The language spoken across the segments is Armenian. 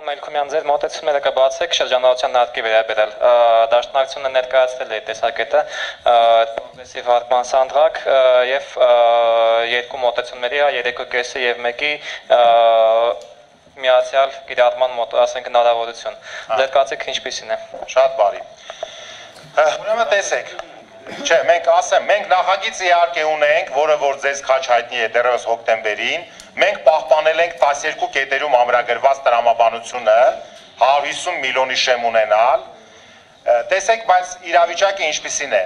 Պարոն Մելքումյան, ձեր մոտեցումները կբացեք շրջանառության հարկի վերաբերյալ։ Դաշնակցությունը ներկայացրել է տեսակետը պրոգրեսիվ հարկման սանդղակ եւ երկու մոտեցումների, 3.5-ի եւ 1-ի միացյալ կիրառման ասենք հնարավորություն։ Ձեր կարծիքը ինչպիսին է։ Շատ բարի։ Ուրեմն տեսեք, չէ, մենք նախագիծ իհարկե ունենք, որը որ ձեզ քաչ հայտնի է դեռևս հոկտեմբերին, մենք պահպանել ենք 12 կետերում ամրագրված տրամաբանությունը 150 միլիոնի շեմ ունենալ։ Տեսեք, բայց իրավիճակը ինչպիսին է։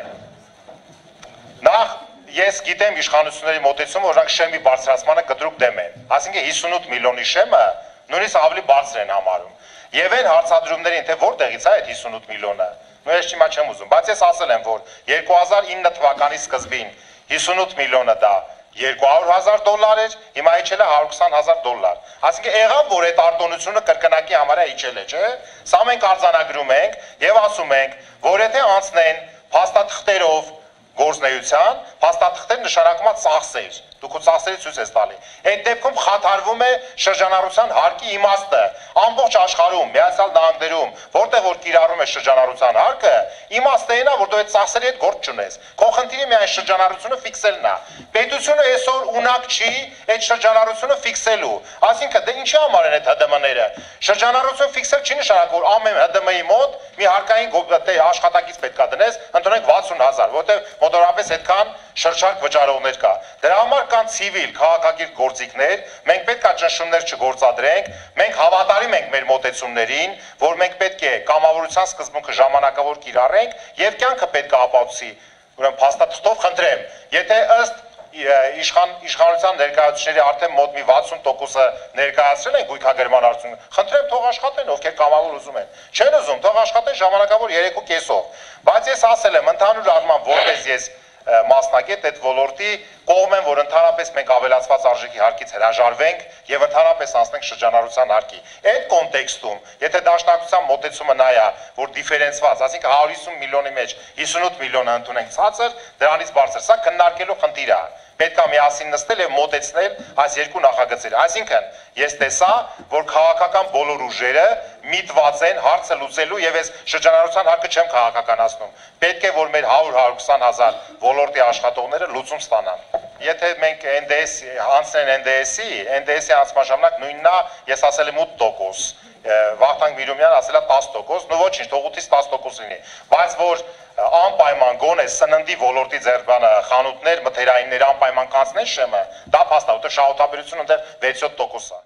Նախ ես գիտեմ իշխանությունների մոտեցումը, որ նրանք շեմի բարձրացմանը կտրուկ դեմ են։ Այսինքն 58 միլիոնի շեմը նույնիսկ ավելի բարձր են համարում։ Եվ այն հարցադրումներին, թե որտեղից է այդ 58 միլիոնը, ես հիմա չեմ ուզում, բայց ես ասել եմ, որ 2009 թվականի սկզբին 58 միլիոնը դա $200,000 էր, հիմա իջել է $120,000։ Այսինքն եղավ, որ այդ արտոնությունը կրկնակի համարյա իջել է, չէ՞։ Սա մենք արձանագրում ենք եւ ասում ենք, որ եթե անցնեն փաստաթղթերով գործնեության, փաստաթղթերը նշանակում է ծախսեր։ Դուք ծախսերի ցույց ես տալի։ Այդ դեպքում խաթարվում է շրջանառության հարկի իմաստը։ Ամբողջ աշխարհում, Միացյալ Նահանգներում, որտեղ որ կիրառում է շրջանառության հարկը, իմաստը այն է, որ դու այդ ծախսերի հետ գործ չունես։ Քո խնդիրը միայն շրջանառությունը ֆիքսելն է։ Պետությունը այսօր ունակ չի այդ շրջանառությունը ֆիքսելու։ Այսինքն դե ինչի համար են այդ ՀԴՄ-ները։ Շրջանառություն ֆիքսել չի նշանակում, որ ամեն ՀԴՄ-ի մոտ մի հարկային աշխատակից պետքա դնես, ընդունենք 60,000, որտեղ մոտավորապես այդքան շրջարկ վճարողներ կա։ Դրա համար կան ցիվիլ քաղաքակիրթ գործիքներ, մենք պետք է ճնշումներ չգործադրենք, մենք հավատարիմ ենք մեր մոտեցումներին, որ մենք պետք է կամավորության սկզբունքը ժամանակավոր կիրառենք եւ կյանքը պետք է ապացուցի։ Ուրեմն փաստաթղթով խնդրեմ, եթե ըստ իշխանության ներկայացուցիչների արդեն մոտ մի 60%-ը ներկայացրել են գույքագրման արդյունքը, խնդրեմ թող աշխատեն, ովքեր կամավոր ուզում են։ Չեն ուզում, թող աշխատեն ժամանակավոր 3.5-ով։ Բայց ես ասել եմ, ընդհանուր առմամբ որպես ես մասնակետ այդ ոլորտի կողմ են, որ ընդհանրապես մենք ավելացված արժեքի հարկից հրաժարվենք եւ ընդհանրապես անցնենք շրջանառության հարկի։ Այդ կոնտեքստում, եթե դաշնակցության մոտեցումը նա է, որ դիֆերենցված, ասինքն 150 միլիոնի մեջ 58 միլիոնը ընդունենք ցածր, դրանից բարձր, սա քննարկելու խնդիր է։ Պետք է միասին նստել եւ մոտեցնել այս երկու նախագծերը։ Այսինքն, ես տեսա, որ քաղաքական բոլոր ուժերը միտված են հարցը լուծելու եւ այս շրջանառության հարկը չեմ քաղաքականացնում։ Պետք է որ մեր 100-120,000 ոլորտի աշխատողները լուծում ստանան։ Եթե մենք NDS անցնեն NDS-ի անցման ժամանակ նույնն է, ես ասել եմ 8%, Վախթանգ Միրումյանը ասել է 10%, նո ոչինչ, թող 8-ից 10% լինի, բայց որ անպայման գոնե սննդի ոլորտի ձեռբանը խանութներ, մթերայիններ անպայման կանցնեն շեմը, դա փաստ է, որտեղ շահութաբերությունը ընդեր 6-7% է։